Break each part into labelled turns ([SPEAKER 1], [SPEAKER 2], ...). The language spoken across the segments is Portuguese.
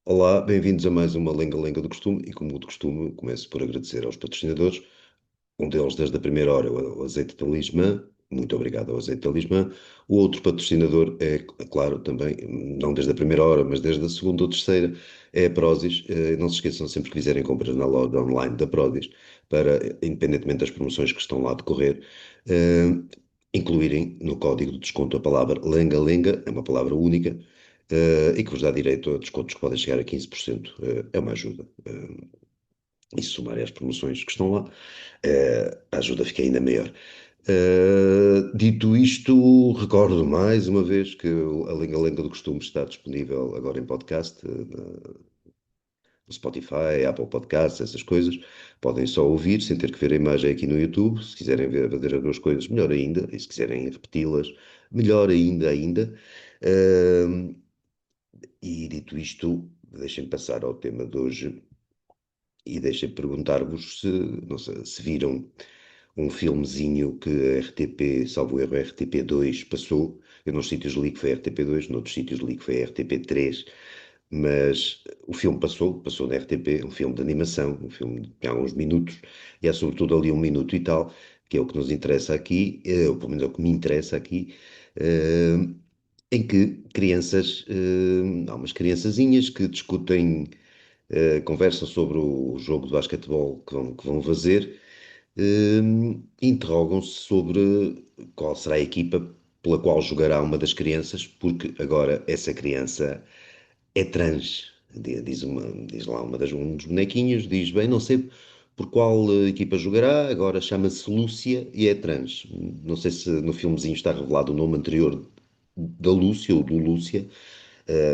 [SPEAKER 1] Olá, bem-vindos a mais uma Lenga-Lenga do Costume e, como de costume, começo por agradecer aos patrocinadores, um deles desde a primeira hora, o Azeite Talismã, muito obrigado ao Azeite Talismã. O outro patrocinador é, claro, também, não desde a primeira hora, mas desde a segunda ou terceira, é a Prozis. Não se esqueçam sempre que fizerem compras na loja online da Prozis, para, independentemente das promoções que estão lá a decorrer, eh, incluírem no código de desconto a palavra Lenga-Lenga, é uma palavra única, e que vos dá direito a descontos que podem chegar a 15%. É uma ajuda. E se somarem as promoções que estão lá, a ajuda fica ainda maior. Dito isto, recordo mais uma vez que a Lenga Lenga do Costume está disponível agora em podcast, no Spotify, Apple Podcasts, essas coisas. Podem só ouvir sem ter que ver a imagem aqui no YouTube. Se quiserem ver as duas coisas, melhor ainda. E se quiserem repeti-las, melhor ainda. Uh, e dito isto, deixem passar ao tema de hoje e deixem perguntar-vos se, não sei, se viram um filmezinho que a RTP, salvo erro, a RTP2 passou. Eu nos sítios li que foi a RTP2, noutros sítios li que foi a RTP3, mas o filme passou na RTP, um filme de animação, um filme de há uns minutos, e há sobretudo ali um minuto e tal, que é o que nos interessa aqui, ou pelo menos é o que me interessa aqui, em que crianças, há umas criançazinhas que discutem, conversam sobre o jogo de basquetebol que vão fazer, interrogam-se sobre qual será a equipa pela qual jogará uma das crianças, porque agora essa criança é trans. Diz lá um dos bonequinhos, diz, bem, não sei por qual equipa jogará, agora chama-se Lúcia e é trans. Não sei se no filmezinho está revelado o nome anterior da Lúcia ou do Lúcia,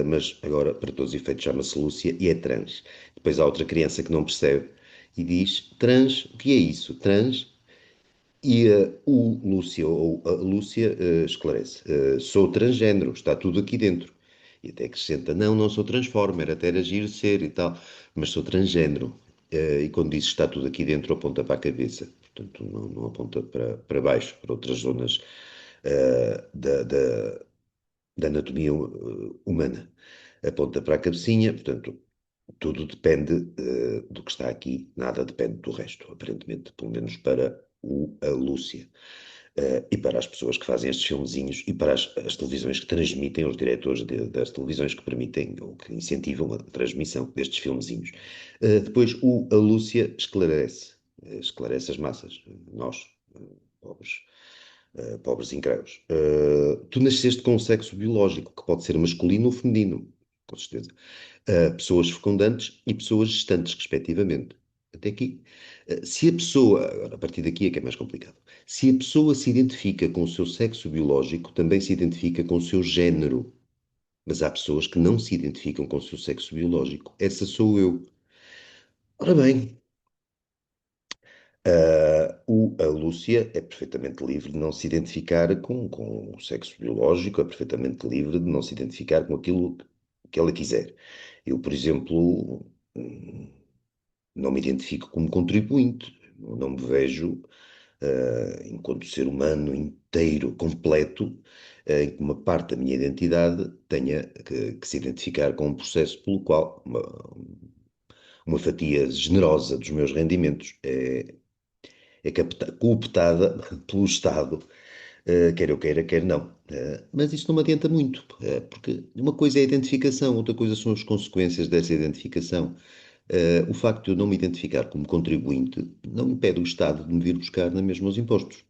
[SPEAKER 1] mas agora, para todos os efeitos, chama-se Lúcia e é trans. Depois há outra criança que não percebe e diz, trans, o que é isso? Trans. E o Lúcia, ou a Lúcia, esclarece: sou transgénero, está tudo aqui dentro. E até acrescenta: não sou transformer, até era giro ser e tal, mas sou transgénero. E quando diz está tudo aqui dentro, aponta para a cabeça, portanto, não aponta para baixo, para outras zonas da anatomia humana. Aponta para a cabecinha, portanto, tudo depende do que está aqui, nada depende do resto, aparentemente, pelo menos para a Lúcia. E para as pessoas que fazem estes filmezinhos e para as televisões que transmitem, os diretores das televisões que permitem ou que incentivam a transmissão destes filmezinhos. Depois a Lúcia esclarece as massas, nós, pobres, pobres incrédulos. Tu nasceste com um sexo biológico, que pode ser masculino ou feminino, com certeza. Pessoas fecundantes e pessoas gestantes, respectivamente. Até aqui. Se a pessoa, agora, a partir daqui é que é mais complicado, se a pessoa se identifica com o seu sexo biológico, também se identifica com o seu género. Mas há pessoas que não se identificam com o seu sexo biológico. Essa sou eu. Ora bem, a Lúcia é perfeitamente livre de não se identificar com o sexo biológico, é perfeitamente livre de não se identificar com aquilo que ela quiser. Eu, por exemplo, não me identifico como contribuinte, não me vejo, enquanto ser humano inteiro, completo, em que uma parte da minha identidade tenha que se identificar com um processo pelo qual uma fatia generosa dos meus rendimentos é cooptada pelo Estado, quer eu queira, quer não. Mas isso não me adianta muito, porque uma coisa é a identificação, outra coisa são as consequências dessa identificação. O facto de eu não me identificar como contribuinte não impede o Estado de me vir buscar na mesma os impostos.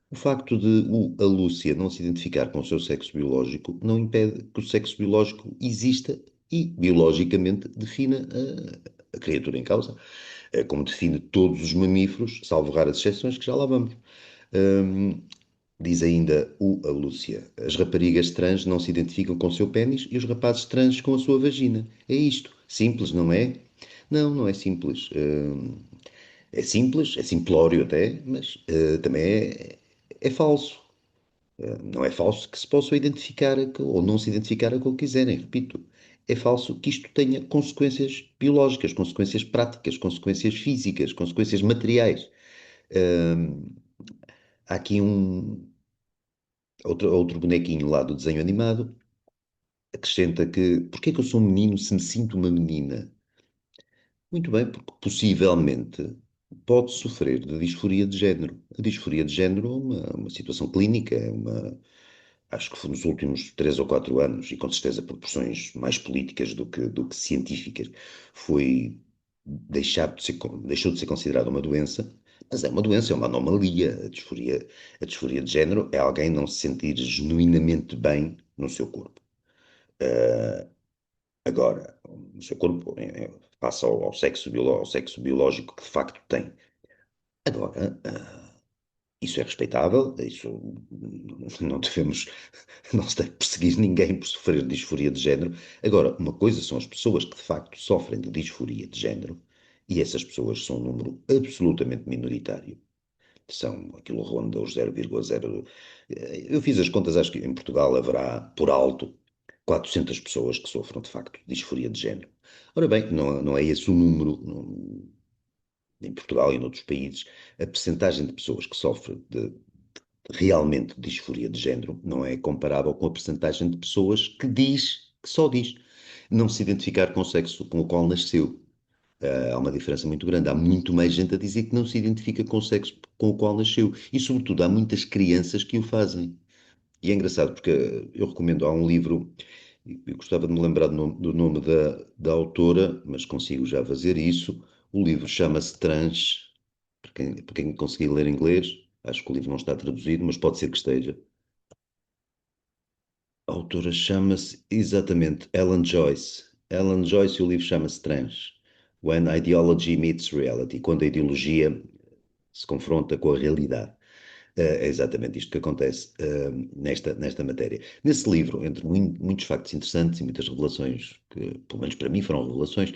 [SPEAKER 1] O facto de a Lúcia não se identificar com o seu sexo biológico não impede que o sexo biológico exista e, biologicamente, defina a criatura em causa, como define todos os mamíferos, salvo raras exceções, que já lá vamos. Hum, Diz ainda a Lúcia: as raparigas trans não se identificam com o seu pênis e os rapazes trans com a sua vagina. É isto. Simples, não é? Não, não é simples. É simples, é simplório até, mas também é falso. Não é falso que se possa identificar ou não se identificar com o que quiserem, repito. É falso que isto tenha consequências biológicas, consequências práticas, consequências físicas, consequências materiais. Hum, Há aqui outro bonequinho lá do desenho animado acrescenta que, porque é que eu sou um menino se me sinto uma menina? Muito bem, porque possivelmente pode sofrer de disforia de género. A disforia de género é uma situação clínica, acho que foi nos últimos 3 ou 4 anos, e com certeza por proporções mais políticas do que científicas, foi deixou de ser considerada uma doença, mas é uma doença, é uma anomalia. A disforia de género é alguém não se sentir genuinamente bem no seu corpo. Agora, no seu corpo, face ao sexo biológico que de facto tem. Agora, isso é respeitável, isso não devemos, não se deve perseguir ninguém por sofrer de disforia de género. Agora, uma coisa são as pessoas que de facto sofrem de disforia de género, e essas pessoas são um número absolutamente minoritário. São, aquilo ronda os 0,0. Eu fiz as contas, acho que em Portugal haverá, por alto, 400 pessoas que sofram de facto de disforia de género. Ora bem, não é esse o número. Em Portugal e noutros países, a percentagem de pessoas que sofrem realmente de disforia de género não é comparável com a percentagem de pessoas que só diz, não se identificar com o sexo com o qual nasceu. Há uma diferença muito grande. Há muito mais gente a dizer que não se identifica com o sexo com o qual nasceu. E, sobretudo, há muitas crianças que o fazem. E é engraçado porque eu recomendo, há um livro, eu gostava de me lembrar do nome da autora, mas consigo já fazer isso. O livro chama-se Trans, para quem conseguir ler inglês. Acho que o livro não está traduzido, mas pode ser que esteja. A autora chama-se exatamente Ellen Joyce. Ellen Joyce, e o livro chama-se Trans. When Ideology Meets Reality. Quando a ideologia se confronta com a realidade. É exatamente isto que acontece nesta matéria. Nesse livro, entre muitos factos interessantes e muitas revelações, que pelo menos para mim foram revelações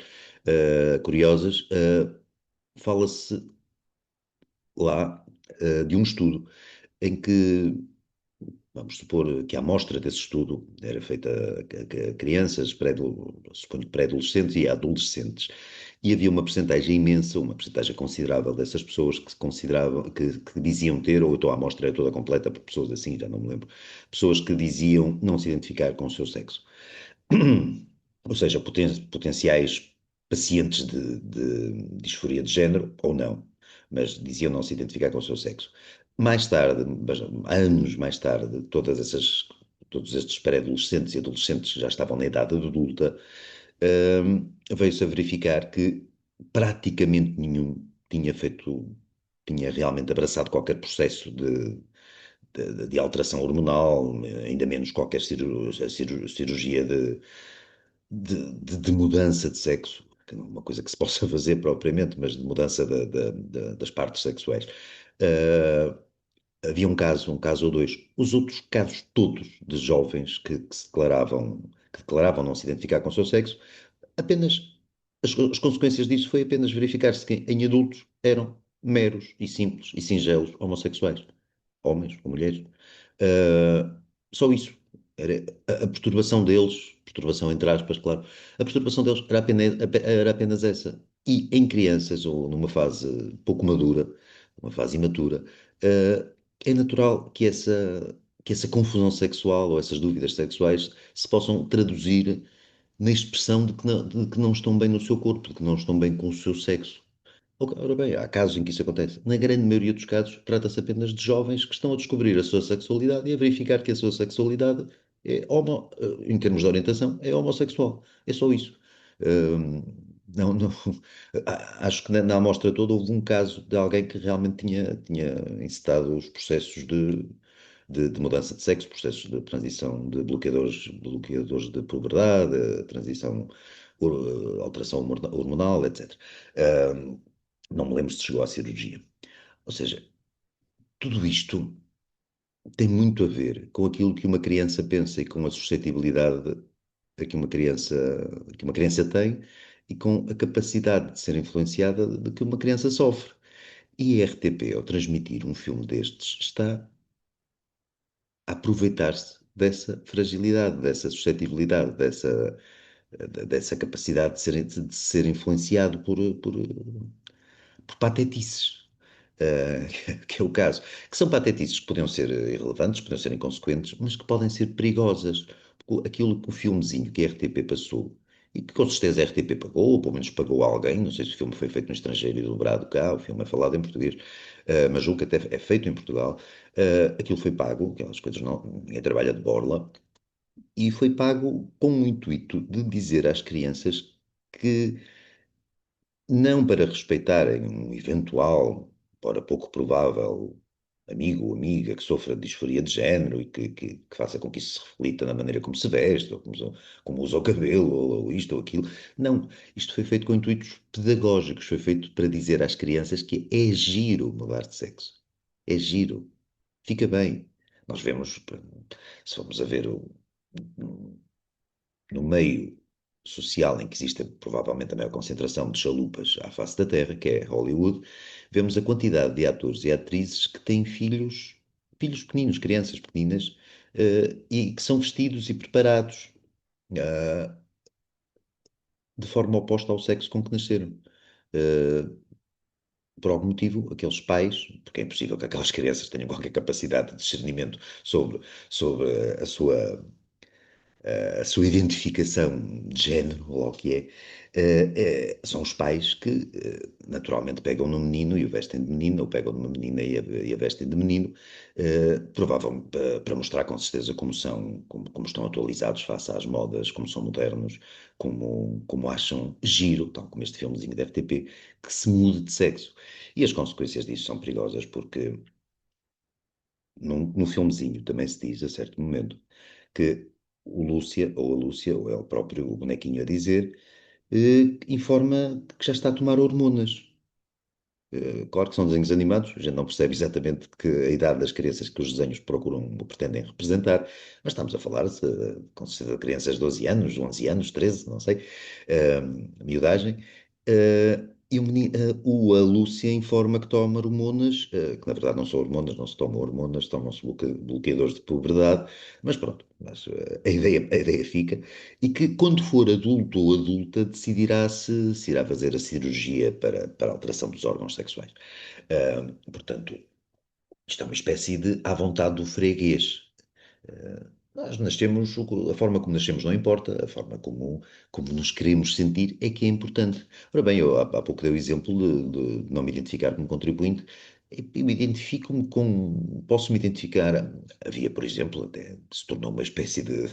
[SPEAKER 1] curiosas, fala-se lá de um estudo em que, vamos supor que a amostra desse estudo era feita a crianças, suponho pré-adolescentes e a adolescentes. E havia uma percentagem imensa, uma percentagem considerável dessas pessoas que se consideravam, que diziam ter, ou então a amostra é toda completa por pessoas assim, já não me lembro, pessoas que diziam não se identificar com o seu sexo. Ou seja, potenciais pacientes de disforia de género, ou não, mas diziam não se identificar com o seu sexo. Mais tarde, anos mais tarde, todos estes pré-adolescentes e adolescentes que já estavam na idade adulta, veio-se a verificar que praticamente nenhum tinha realmente abraçado qualquer processo de alteração hormonal, ainda menos qualquer cirurgia de mudança de sexo, que não é uma coisa que se possa fazer propriamente, mas de mudança das partes sexuais. Uh, Havia um caso ou dois. Os outros casos todos de jovens que declaravam não se identificar com o seu sexo, apenas as consequências disso foi apenas verificar-se que em adultos eram meros e simples e singelos homossexuais, homens ou mulheres. Uh, Só isso. Era a perturbação deles, perturbação entre aspas, claro, a perturbação deles era apenas essa. E em crianças, ou numa fase pouco madura, uma fase imatura, é natural que essa confusão sexual ou essas dúvidas sexuais se possam traduzir na expressão de que não estão bem no seu corpo, de que não estão bem com o seu sexo. Ora bem, há casos em que isso acontece. Na grande maioria dos casos, trata-se apenas de jovens que estão a descobrir a sua sexualidade e a verificar que a sua sexualidade em termos de orientação, é homossexual. É só isso. Hum, não, não, acho que na amostra toda houve um caso de alguém que realmente tinha encetado os processos de mudança de sexo, processos de transição de bloqueadores de puberdade, transição, alteração hormonal, etc. Não me lembro se chegou à cirurgia. Ou seja, tudo isto tem muito a ver com aquilo que uma criança pensa e com a suscetibilidade que uma criança tem e com a capacidade de ser influenciada de que uma criança sofre. E a RTP, ao transmitir um filme destes, está a aproveitar-se dessa fragilidade, dessa suscetibilidade, dessa capacidade de ser influenciado por patetices. Que é o caso, que são patetices que podiam ser irrelevantes, podiam ser inconsequentes, mas que podem ser perigosas. aquilo que o filmezinho que a RTP passou, e que com certeza a RTP pagou, ou pelo menos pagou a alguém, não sei se o filme foi feito no estrangeiro e dobrado cá, o filme é falado em português, mas julgo que até é feito em Portugal, aquilo foi pago, aquelas coisas não, ninguém trabalha de borla, e foi pago com o intuito de dizer às crianças que não para respeitarem um eventual, ora pouco provável, amigo ou amiga que sofra de disforia de género e que faça com que isso se reflita na maneira como se veste, ou como usa o cabelo, ou isto ou aquilo. Não, isto foi feito com intuitos pedagógicos, foi feito para dizer às crianças que é giro mudar de sexo. É giro. Fica bem. Nós vemos, se formos a ver no meio social em que existe provavelmente a maior concentração de chalupas à face da Terra, que é Hollywood, vemos a quantidade de atores e atrizes que têm filhos, filhos pequeninos, crianças pequeninas, e que são vestidos e preparados de forma oposta ao sexo com que nasceram. Uh, por algum motivo, aqueles pais, porque é impossível que aquelas crianças tenham qualquer capacidade de discernimento sobre a sua identificação de género, ou o que é, são os pais que naturalmente pegam no menino e o vestem de menina, ou pegam numa menina e a vestem de menino, provavelmente para mostrar com certeza como são, como estão atualizados face às modas, como são modernos, como acham giro, tal como este filmezinho da RTP, que se mude de sexo. E as consequências disso são perigosas, porque no filmezinho também se diz, a certo momento, que o Lúcia, ou a Lúcia, ou é o próprio bonequinho a dizer, informa que já está a tomar hormonas. Claro que são desenhos animados, a gente não percebe exatamente que a idade das crianças que os desenhos procuram ou pretendem representar, mas estamos a falar com certeza de crianças de 12 anos, 11 anos, 13, não sei, miudagem. E a Lúcia informa que toma hormonas, que na verdade não são hormonas, não se tomam hormonas, tomam-se bloqueadores de puberdade, mas pronto, mas, a ideia fica, e que quando for adulto ou adulta decidirá se irá fazer a cirurgia para a alteração dos órgãos sexuais. Portanto, isto é uma espécie de à vontade do freguês. Nós nascemos, a forma como nascemos não importa, a forma como nos queremos sentir é que é importante. Ora bem, eu há pouco dei o exemplo de não me identificar como contribuinte. Eu identifico-me com. Posso me identificar. Havia, por exemplo, até se tornou uma espécie de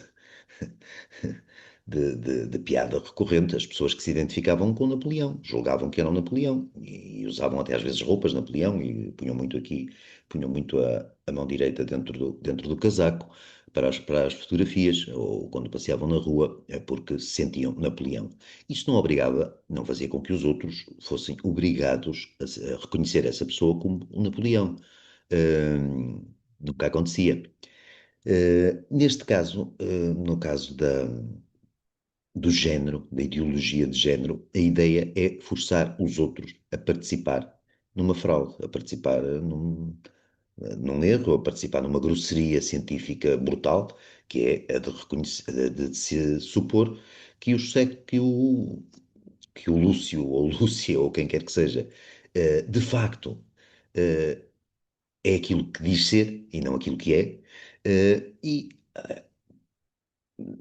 [SPEAKER 1] piada recorrente, as pessoas que se identificavam com Napoleão, julgavam que eram Napoleão e usavam até às vezes roupas de Napoleão e punham muito a mão direita dentro do casaco para as fotografias ou quando passeavam na rua, é porque se sentiam Napoleão. Isto não obrigava, não fazia com que os outros fossem obrigados a reconhecer essa pessoa como o Napoleão. Nunca acontecia. Neste caso, no caso do género, da ideologia de género, a ideia é forçar os outros a participar numa fraude, a participar num erro, a participar numa grosseria científica brutal, que é a de, de se supor que que o Lúcio ou Lúcia ou quem quer que seja, de facto, eh, é aquilo que diz ser e não aquilo que é, e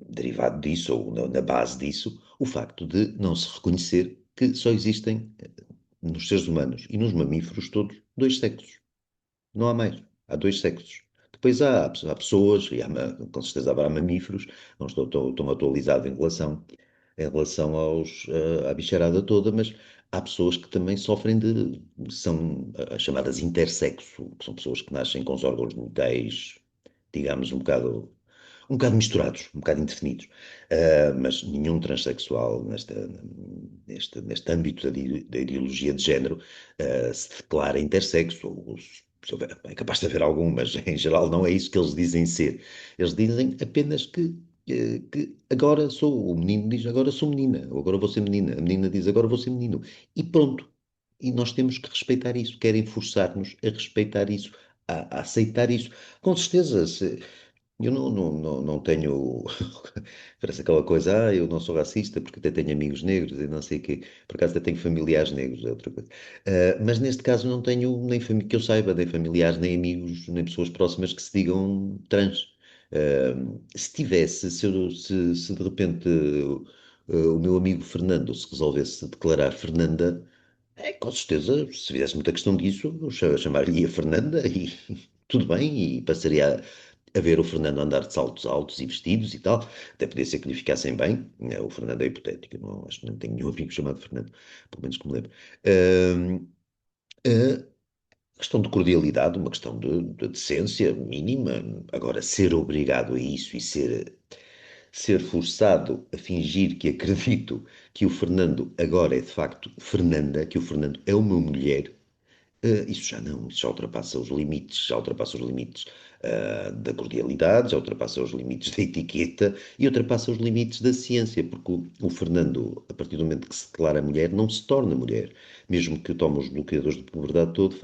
[SPEAKER 1] derivado disso, ou na base disso, o facto de não se reconhecer que só existem nos seres humanos e nos mamíferos todos dois sexos. Não há mais. Há dois sexos. Depois há pessoas, e com certeza haverá mamíferos, não estou tão atualizado em relação à bicharada toda, mas há pessoas que também sofrem são as chamadas intersexo, que são pessoas que nascem com os órgãos genitais, digamos, um bocado misturados, um bocado indefinidos. Mas nenhum transexual neste âmbito da ideologia de género se declara intersexo, ou se houver, é capaz de haver algum, mas em geral não é isso que eles dizem ser. Eles dizem apenas que agora sou, o menino diz agora sou menina, ou agora vou ser menina, a menina diz agora vou ser menino, e pronto. E nós temos que respeitar isso, querem forçar-nos a respeitar isso, a aceitar isso. Com certeza, eu não tenho. Parece aquela coisa, eu não sou racista porque até tenho amigos negros e não sei o quê. Por acaso até tenho familiares negros, é outra coisa. Mas neste caso não tenho, nem que eu saiba, nem familiares, nem amigos, nem pessoas próximas que se digam trans. Se tivesse, se de repente o meu amigo Fernando se resolvesse declarar Fernanda, com certeza, se fizesse muita questão disso, eu chamar-lhe a Fernanda e tudo bem, e passaria a ver o Fernando andar de saltos altos e vestidos e tal. Até podia ser que lhe ficassem bem. O Fernando é hipotético, não, acho que não tenho nenhum amigo chamado Fernando, pelo menos que me lembro. Uh, Questão de cordialidade, uma questão de decência mínima. Agora, ser obrigado a isso e ser forçado a fingir que acredito que o Fernando agora é de facto Fernanda, que o Fernando é uma mulher, isso já não, isso já ultrapassa os limites, já ultrapassa os limites da cordialidade, já ultrapassa os limites da etiqueta e ultrapassa os limites da ciência, porque o Fernando, a partir do momento que se declara mulher, não se torna mulher. Mesmo que tome os bloqueadores de puberdade todo,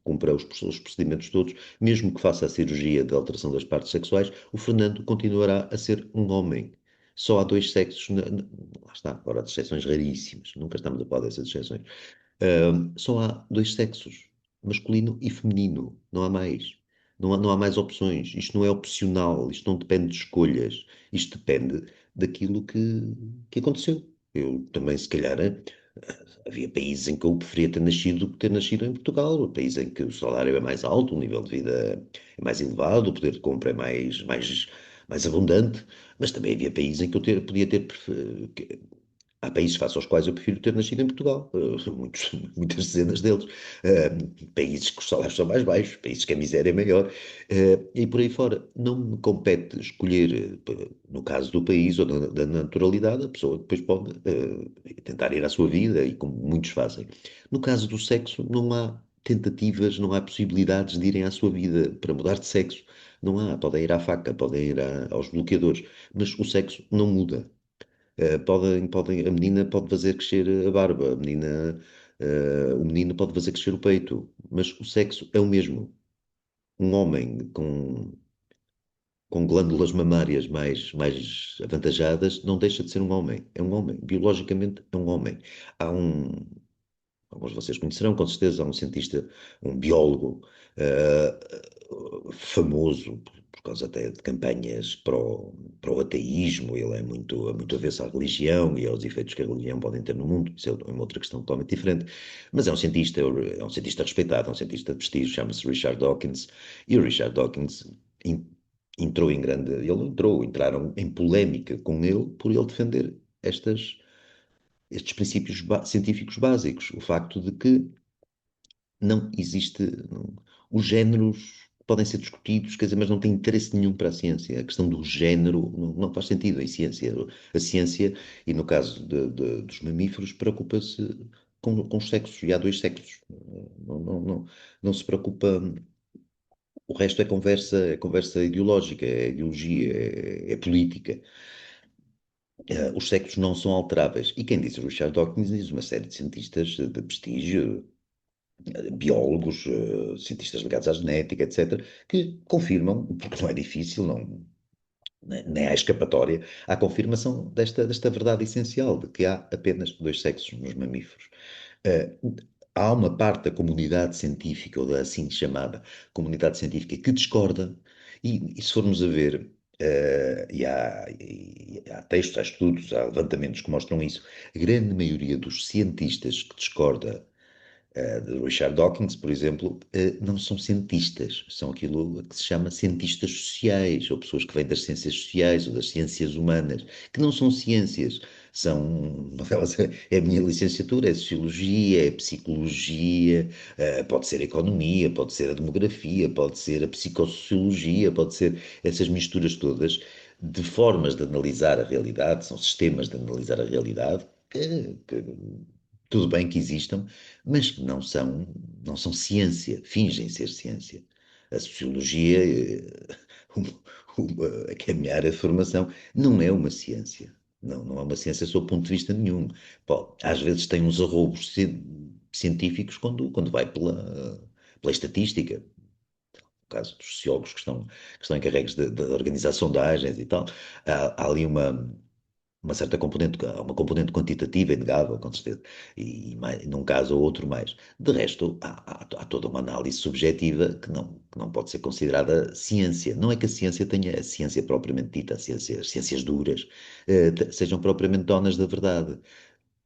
[SPEAKER 1] cumpra os procedimentos todos, mesmo que faça a cirurgia de alteração das partes sexuais, o Fernando continuará a ser um homem. Só há dois sexos, lá está, agora de exceções raríssimas, nunca estamos a falar dessas exceções. Só há dois sexos, masculino e feminino, não há mais. Não há mais opções. Isto não é opcional, isto não depende de escolhas, isto depende daquilo que aconteceu. Eu também, se calhar, havia países em que eu preferia ter nascido do que ter nascido em Portugal, países em que o salário é mais alto, o nível de vida é mais elevado, o poder de compra é mais abundante, mas também havia países em que podia ter há países face aos quais eu prefiro ter nascido em Portugal, muitas dezenas deles. Países que os salários são mais baixos, países que a miséria é maior, e por aí fora. Não me compete escolher, no caso do país ou da naturalidade, a pessoa depois pode tentar ir à sua vida, e como muitos fazem. No caso do sexo, não há tentativas, não há possibilidades de irem à sua vida para mudar de sexo. Não há, podem ir à faca, podem ir aos bloqueadores, mas o sexo não muda. A menina pode fazer crescer a barba, o menino pode fazer crescer o peito, mas o sexo é o mesmo. Um homem com glândulas mamárias mais avantajadas não deixa de ser um homem. É um homem. Biologicamente é um homem. Há um, alguns de vocês conhecerão, com certeza, há um cientista, um biólogo famoso, por causa até de campanhas para o ateísmo. Ele é muito avesso à religião e aos efeitos que a religião pode ter no mundo. Isso é uma outra questão totalmente diferente. Mas é um cientista respeitado, é um cientista de prestígio, chama-se Richard Dawkins. E o Richard Dawkins in- entrou em grande. Ele não entrou, entraram em polémica com ele por ele defender estes princípios científicos básicos. O facto de que não existe. Os géneros podem ser discutidos, quer dizer, mas não tem interesse nenhum para a ciência. A questão do género não faz sentido em ciência. A ciência, e no caso dos mamíferos, preocupa-se com os sexos, e há dois sexos. Não se preocupa. O resto é conversa ideológica, é ideologia, é política. Os sexos não são alteráveis. E quem diz o Richard Dawkins diz uma série de cientistas de prestígio, biólogos, cientistas ligados à genética, etc., que confirmam, porque não é difícil, não, nem há escapatória, à confirmação desta verdade essencial, de que há apenas dois sexos nos mamíferos. Uh, Há uma parte da comunidade científica, ou da assim chamada comunidade científica, que discorda, e se formos a ver, e há textos, há estudos, há levantamentos que mostram isso, a grande maioria dos cientistas que discorda de Richard Dawkins, por exemplo, não são cientistas, são aquilo que se chama cientistas sociais, ou pessoas que vêm das ciências sociais ou das ciências humanas, que não são ciências, uma delas é a minha licenciatura, é sociologia, é psicologia, pode ser a economia, pode ser a demografia, pode ser a psicossociologia, pode ser essas misturas todas de formas de analisar a realidade, são sistemas de analisar a realidade, que tudo bem que existam, mas não são ciência, fingem ser ciência. A sociologia, que é a minha área de formação, não é uma ciência. Não é uma ciência sob ponto de vista nenhum. Pô, às vezes tem uns arroubos científicos quando vai pela estatística. No caso dos sociólogos que estão encarregues de organizar sondagens e tal, há ali uma certa componente, uma componente quantitativa inegável, com certeza, num caso ou outro mais. De resto, há toda uma análise subjetiva que não pode ser considerada ciência. Não é que a ciência tenha, a ciência propriamente dita, as ciências duras, sejam propriamente donas da verdade,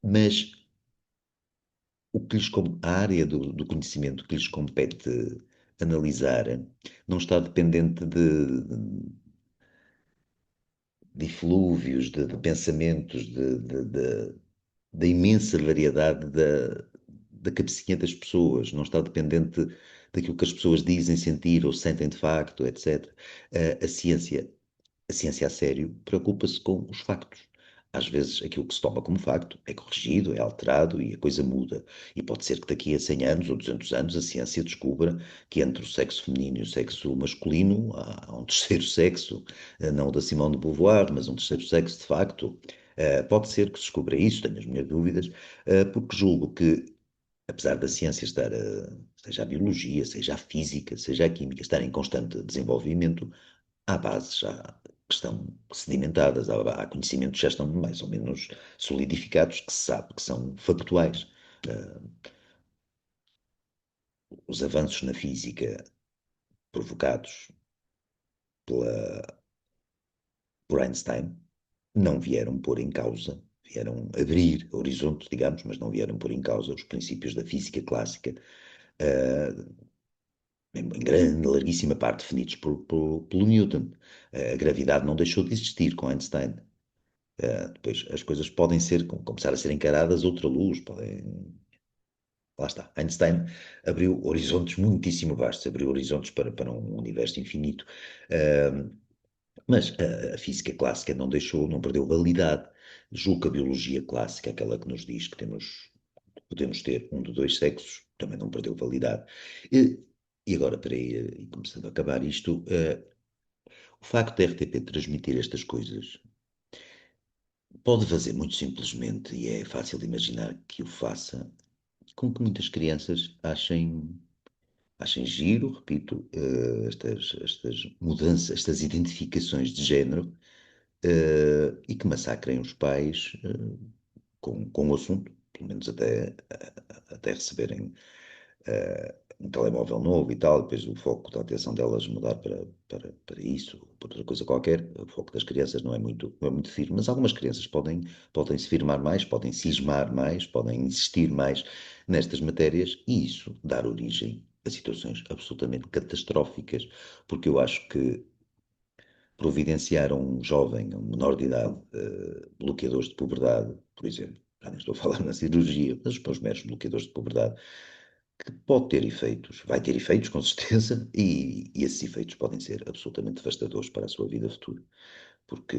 [SPEAKER 1] mas a área do conhecimento que lhes compete analisar não está dependente de eflúvios, de pensamentos, da imensa variedade da cabecinha das pessoas, não está dependente daquilo que as pessoas dizem, sentir ou sentem de facto, etc. A ciência a sério preocupa-se com os factos. Às vezes aquilo que se toma como facto é corrigido, é alterado e a coisa muda. E pode ser que daqui a 100 anos ou 200 anos a ciência descubra que entre o sexo feminino e o sexo masculino há um terceiro sexo, não o da Simone de Beauvoir, mas um terceiro sexo de facto. Pode ser que se descubra isso, tenho as minhas dúvidas, porque julgo que, apesar da ciência estar, seja a biologia, seja a física, seja a química, estar em constante desenvolvimento, há bases já que estão sedimentadas, há conhecimentos que já estão mais ou menos solidificados, que se sabe que são factuais. Uh, os avanços na física provocados pela, por Einstein não vieram pôr em causa, vieram abrir horizontes, digamos, mas não vieram pôr em causa os princípios da física clássica, em grande, larguíssima parte definidos pelo Newton. A gravidade não deixou de existir com Einstein. Depois as coisas podem ser, começar a ser encaradas outra luz, podem. Lá está. Einstein abriu horizontes muitíssimo vastos, abriu horizontes para um universo infinito. Uh, mas a física clássica não deixou, não perdeu validade. Julgo que a biologia clássica, aquela que nos diz que podemos ter um de dois sexos, também não perdeu validade. E, e agora, para ir começando a acabar isto, o facto da RTP transmitir estas coisas pode fazer muito simplesmente, e é fácil de imaginar que o faça, com que muitas crianças achem giro, repito, estas mudanças, estas identificações de género, e que massacrem os pais com o assunto, pelo menos até receberem um telemóvel novo e tal, depois o foco da atenção delas mudar para isso, para outra coisa qualquer. O foco das crianças não é muito firme, mas algumas crianças podem se firmar mais, podem cismar mais, podem insistir mais nestas matérias e isso dar origem a situações absolutamente catastróficas, porque eu acho que providenciar a um jovem, a um menor de idade, bloqueadores de puberdade, por exemplo, já nem estou a falar na cirurgia, mas os meros bloqueadores de puberdade, que pode ter efeitos, vai ter efeitos com certeza, e esses efeitos podem ser absolutamente devastadores para a sua vida futura, porque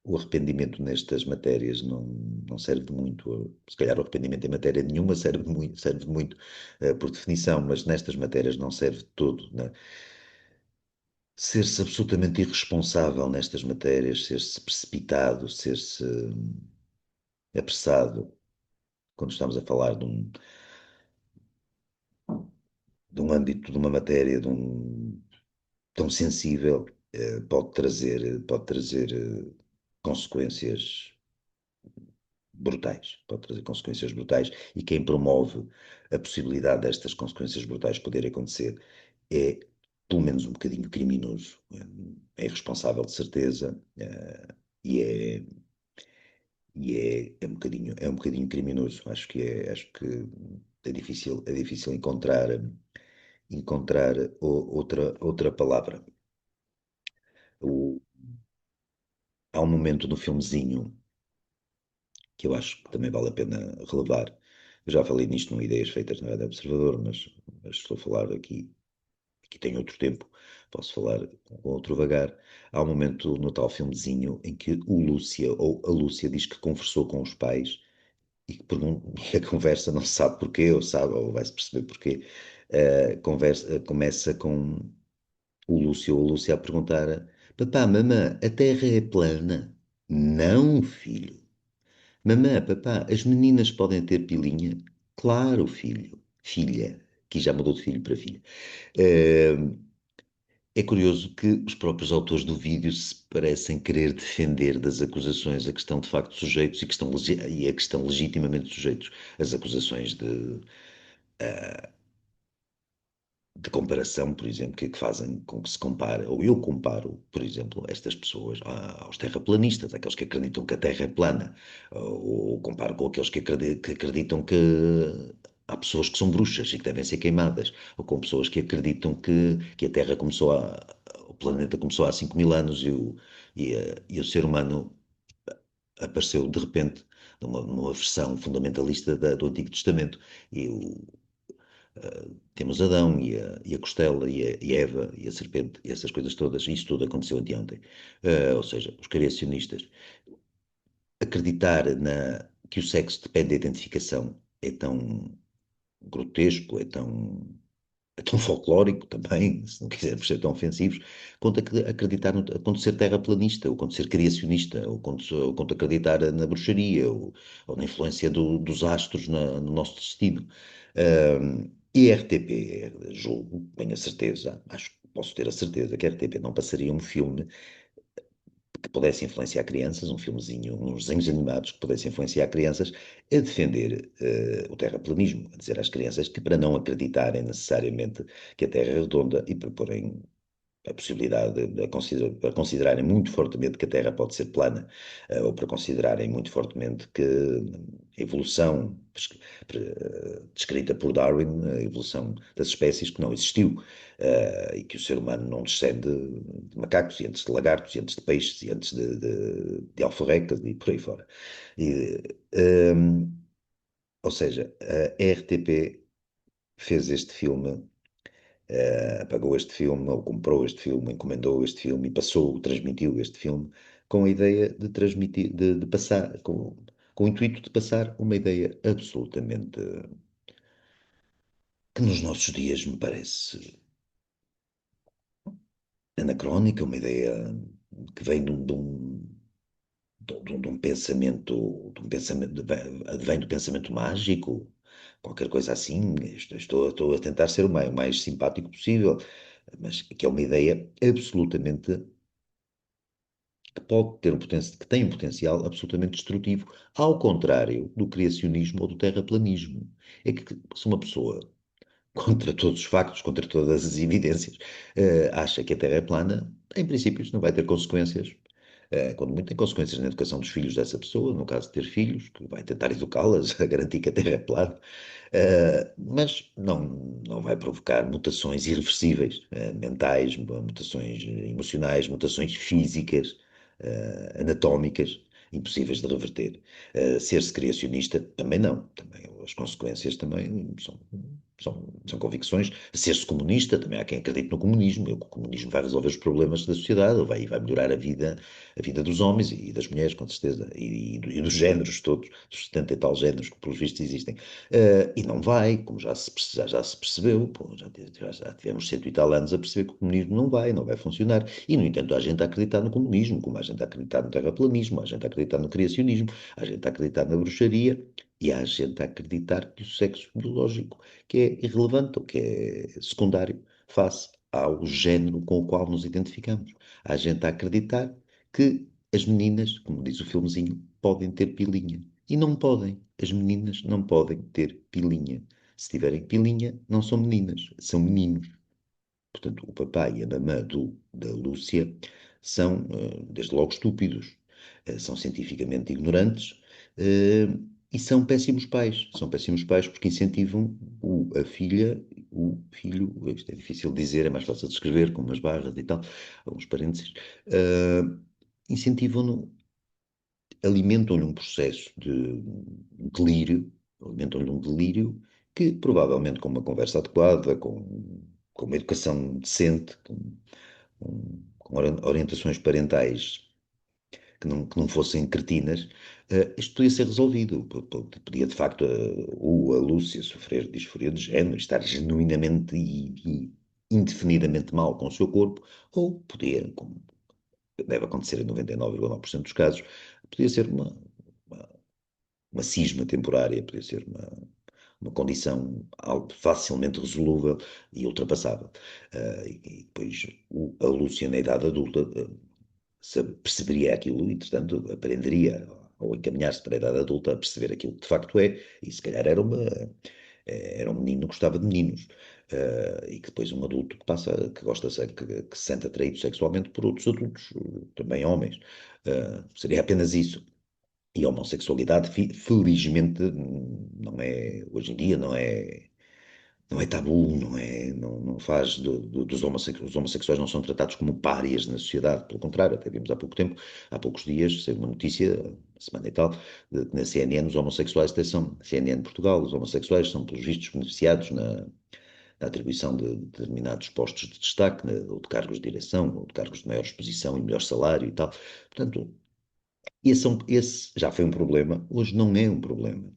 [SPEAKER 1] o arrependimento nestas matérias não serve de muito, se calhar o arrependimento em matéria nenhuma serve de muito por definição, mas nestas matérias não serve de todo, né? Ser-se absolutamente irresponsável nestas matérias, ser-se precipitado, ser-se apressado, quando estamos a falar de um âmbito, de uma matéria, tão sensível, pode trazer consequências brutais, pode trazer consequências brutais, e quem promove a possibilidade destas consequências brutais poderem acontecer é pelo menos um bocadinho criminoso, é irresponsável de certeza, e é um bocadinho criminoso. Acho que é difícil encontrar outra palavra. O, há um momento no filmezinho que eu acho que também vale a pena relevar. Eu já falei nisto no Ideias Feitas na Rádio Observador, mas estou a falar aqui tem outro tempo, posso falar com outro vagar. Há um momento no tal filmezinho em que o Lúcia, ou a Lúcia, diz que conversou com os pais e que e a conversa não se sabe porquê, ou vai-se perceber porquê. Começa com o Lúcio a perguntar: Papá, mamã, a Terra é plana? Não, filho. Mamã, papá, as meninas podem ter pilinha? Claro, filho. Filha, que já mudou de filho para filha. Eh, É curioso que os próprios autores do vídeo se parecem querer defender das acusações a que estão de facto sujeitos e a que estão legitimamente sujeitos. As acusações de comparação, por exemplo, que fazem com que se compare, ou eu comparo, por exemplo, estas pessoas aos terraplanistas, aqueles que acreditam que a Terra é plana, ou comparo com aqueles que acreditam que há pessoas que são bruxas e que devem ser queimadas, ou com pessoas que acreditam que a Terra o planeta começou há 5.000 anos e o ser humano apareceu de repente numa versão fundamentalista do Antigo Testamento. E temos Adão e a Costela e a Eva e a serpente e essas coisas todas, e isso tudo aconteceu anteontem. Ou seja, os criacionistas acreditar que o sexo depende da identificação é tão grotesco, é tão folclórico também, se não quisermos ser tão ofensivos, quanto acreditar quanto ser terraplanista, ou quanto ser criacionista, ou quanto acreditar na bruxaria, ou na influência dos astros no nosso destino. E a RTP, julgo, tenho a certeza, acho que posso ter a certeza que a RTP não passaria um filme que pudesse influenciar crianças, um filmezinho, uns desenhos animados que pudessem influenciar crianças a defender o terraplanismo, a dizer às crianças que para não acreditarem necessariamente que a Terra é redonda e para porem a possibilidade para considerarem muito fortemente que a Terra pode ser plana, ou para considerarem muito fortemente que a evolução descrita por Darwin, a evolução das espécies, que não existiu, e que o ser humano não descende de macacos, e antes de lagartos, e antes de peixes, e antes de alforrecas, e por aí fora. E, um, ou seja, a RTP fez este filme, pagou este filme, ou comprou este filme, encomendou este filme e passou, transmitiu este filme com a ideia de transmitir, de passar, com o intuito de passar uma ideia absolutamente que nos nossos dias me parece anacrónica, uma ideia que vem de um pensamento, vem do pensamento mágico, qualquer coisa assim. Estou a tentar ser o mais simpático possível, mas que é uma ideia absolutamente que pode ter que tem um potencial absolutamente destrutivo, ao contrário do criacionismo ou do terraplanismo. É que se uma pessoa, contra todos os factos, contra todas as evidências, acha que a Terra é plana, em princípio isso não vai ter consequências. Quando muito tem consequências na educação dos filhos dessa pessoa, no caso de ter filhos, que vai tentar educá-las a garantir que a Terra é plana, mas não vai provocar mutações irreversíveis, mentais, mutações emocionais, mutações físicas, anatómicas, impossíveis de reverter. Ser-se criacionista também não, também as consequências também são convicções. Ser-se comunista, também há quem acredite no comunismo, que o comunismo vai resolver os problemas da sociedade, ou vai melhorar a vida dos homens e das mulheres, com certeza, e dos géneros todos, dos 70 e tal géneros que, pelos vistos, existem. E não vai, como já se percebeu, pô, já tivemos 100 e tal anos a perceber que o comunismo não vai funcionar. E, no entanto, há gente a acreditar no comunismo, como há gente a acreditar no terraplanismo, há gente a acreditar no criacionismo, há gente a acreditar na bruxaria, e há gente a acreditar que o sexo biológico que é irrelevante ou que é secundário face ao género com o qual nos identificamos. Há gente a acreditar que as meninas, como diz o filmezinho, podem ter pilinha. E não podem. As meninas não podem ter pilinha. Se tiverem pilinha, não são meninas, são meninos. Portanto, o papai e a mamã da Lúcia são, desde logo, estúpidos, são cientificamente ignorantes, e são péssimos pais. São péssimos pais porque incentivam a filha, o filho, isto é difícil de dizer, é mais fácil de escrever, com umas barras e tal, alguns parênteses, incentivam-no, alimentam-lhe um processo de delírio, alimentam-lhe um delírio que provavelmente com uma conversa adequada, com uma educação decente, com orientações parentais que não fossem cretinas, isto podia ser resolvido. Podia, de facto, a Lúcia sofrer de disforia de género, estar genuinamente e indefinidamente mal com o seu corpo, ou podia, como deve acontecer em 99,9% dos casos, podia ser uma cisma temporária, podia ser uma condição algo facilmente resolúvel e ultrapassável. E depois a Lúcia, na idade adulta, perceberia aquilo e, portanto, aprenderia ao encaminhar-se para a idade adulta a perceber aquilo que de facto é, e se calhar era um menino que gostava de meninos. E que depois um adulto que passa, que gosta, que se sente atraído sexualmente por outros adultos, também homens. Seria apenas isso. E a homossexualidade, felizmente, não é, hoje em dia, não é tabu, não faz os homossexuais não são tratados como párias na sociedade, pelo contrário, até vimos há pouco tempo, há poucos dias, saiu uma notícia, uma semana e tal, de que na CNN os homossexuais até são, CNN Portugal, os homossexuais são pelos vistos beneficiados na atribuição de determinados postos de destaque, ou de cargos de direção, ou de cargos de maior exposição e melhor salário e tal. Portanto, esse já foi um problema, hoje não é um problema.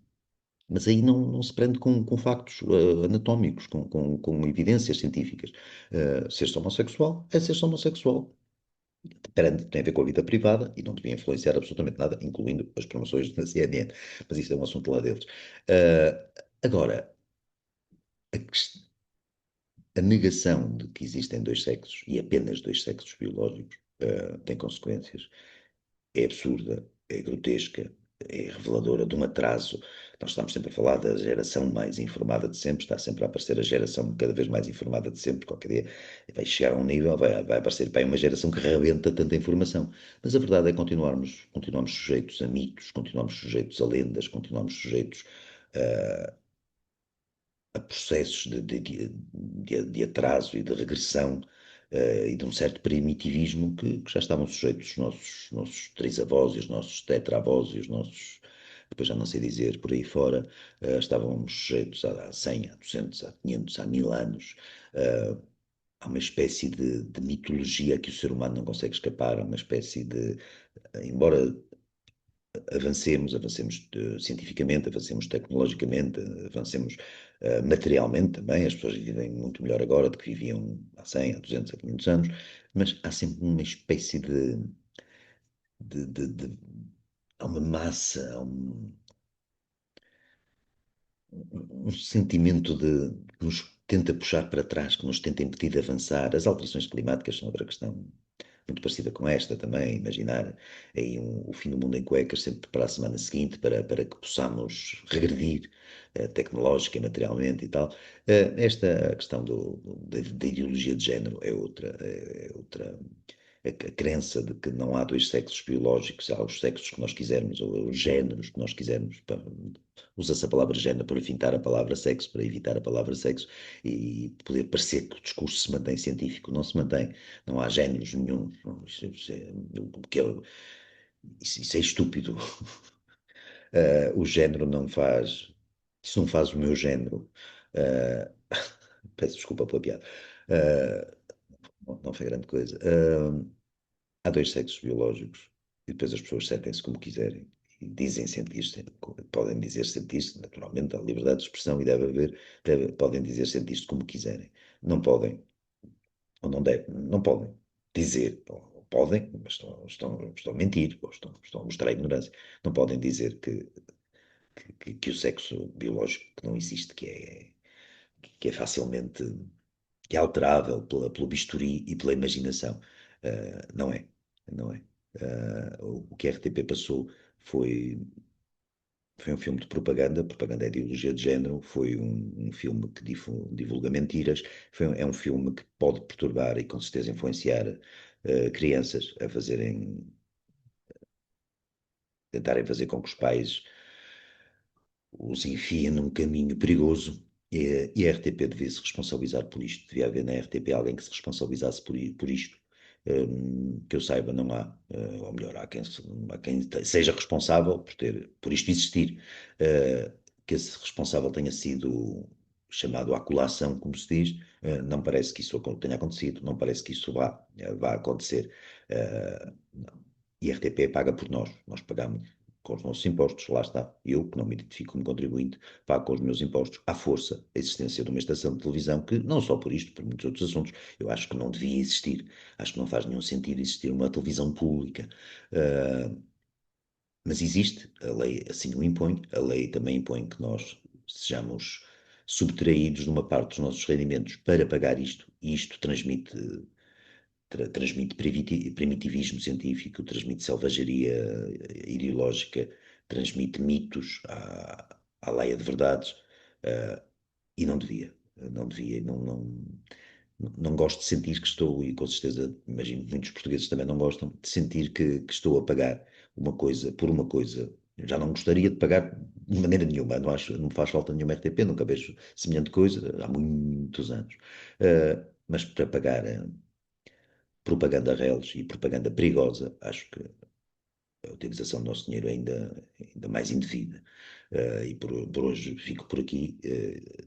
[SPEAKER 1] Mas aí não se prende com factos anatómicos, com evidências científicas. Ser-se homossexual é ser-se homossexual. Tem a ver com a vida privada e não devia influenciar absolutamente nada, incluindo as promoções da CNN. Mas isso é um assunto lá deles. Agora, a, a negação de que existem dois sexos e apenas dois sexos biológicos tem consequências. É absurda, é grotesca, é reveladora de um atraso. Nós estamos sempre a falar da geração mais informada de sempre, está sempre a aparecer a geração cada vez mais informada de sempre, qualquer dia vai chegar a um nível, vai aparecer bem uma geração que rebenta tanta informação. Mas a verdade é que continuamos sujeitos a mitos, continuamos sujeitos a lendas, continuamos sujeitos a processos de atraso e de regressão e de um certo primitivismo que já estavam sujeitos os nossos trisavós e os nossos tetravós e os nossos, depois já não sei dizer, por aí fora, estávamos sujeitos há 100, há 200, há 500, há 1000 anos. Há uma espécie de mitologia que o ser humano não consegue escapar, há uma espécie de, embora avancemos cientificamente, avancemos tecnologicamente, avancemos materialmente também, as pessoas vivem muito melhor agora do que viviam há 100, há 200, há 500 anos, mas há sempre uma espécie de há uma massa, um sentimento que nos tenta puxar para trás, que nos tenta impedir de avançar. As alterações climáticas são outra questão muito parecida com esta também, imaginar aí o fim do mundo em cuecas sempre para a semana seguinte, para que possamos regredir tecnológica e materialmente e tal. Esta questão da ideologia de género é outra a crença de que não há dois sexos biológicos, há os sexos que nós quisermos, ou os géneros que nós quisermos. Usa-se a palavra género para evitar a palavra sexo, para evitar a palavra sexo, e poder parecer que o discurso se mantém científico. Não se mantém, não há géneros nenhum. Isso é estúpido. O género não faz. Isso não faz o meu género. Uh, peço desculpa pela piada. Uh, não foi grande coisa. Há dois sexos biológicos e depois as pessoas sentem-se como quiserem e dizem sentir-se, podem dizer sentir-se, naturalmente, há liberdade de expressão e deve haver, podem dizer sentir-se como quiserem. Não podem, ou não devem, não podem dizer, ou podem, mas estão a mentir, ou estão a mostrar ignorância. Não podem dizer que o sexo biológico que não existe, que é facilmente que é alterável pelo bisturi e pela imaginação. Não é, não é. O que a RTP passou foi um filme de propaganda é ideologia de género, foi um filme que divulga mentiras, é um filme que pode perturbar e com certeza influenciar crianças a tentarem fazer com que os pais os enfia num caminho perigoso e a RTP devia se responsabilizar por isto. Devia haver na RTP alguém que se responsabilizasse por isto. Que eu saiba, não há, ou melhor, há quem seja responsável por isto existir. Que esse responsável tenha sido chamado à colação, como se diz, não parece que isso tenha acontecido, não parece que isso vá acontecer. Não. E a RTP paga por nós pagamos com os nossos impostos, lá está. Eu, que não me identifico como contribuinte, pago com os meus impostos à força a existência de uma estação de televisão que, não só por isto, por muitos outros assuntos, eu acho que não devia existir. Acho que não faz nenhum sentido existir uma televisão pública. Mas existe, a lei assim o impõe, a lei também impõe que nós sejamos subtraídos de uma parte dos nossos rendimentos para pagar isto, e isto transmite primitivismo científico, transmite selvageria ideológica, transmite mitos à leia de verdades, e não devia. Não devia, não gosto de sentir que estou, e com certeza imagino que muitos portugueses também não gostam, de sentir que estou a pagar uma coisa por uma coisa. Eu já não gostaria de pagar de maneira nenhuma, não me faz falta nenhuma RTP, nunca vejo semelhante coisa, há muitos anos. Mas para pagar propaganda reles e propaganda perigosa, acho que a utilização do nosso dinheiro é ainda mais indevida. E por hoje fico por aqui.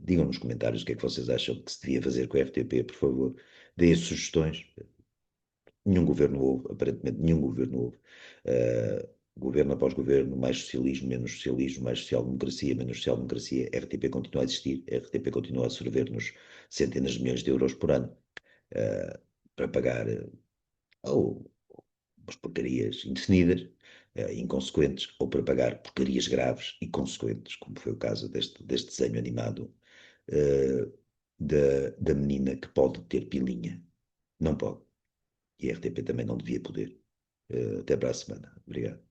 [SPEAKER 1] Digam nos comentários o que é que vocês acham que se devia fazer com a RTP, por favor. Deem sugestões. Nenhum governo houve, aparentemente nenhum governo houve. Governo após governo, mais socialismo, menos socialismo, mais social-democracia, menos social-democracia. A RTP continua a existir, a RTP continua a absorver-nos centenas de milhões de euros por ano para pagar ou umas porcarias indefinidas, inconsequentes, ou para pagar porcarias graves e consequentes, como foi o caso deste desenho animado da menina que pode ter pilinha. Não pode. E a RTP também não devia poder. Até para a semana. Obrigado.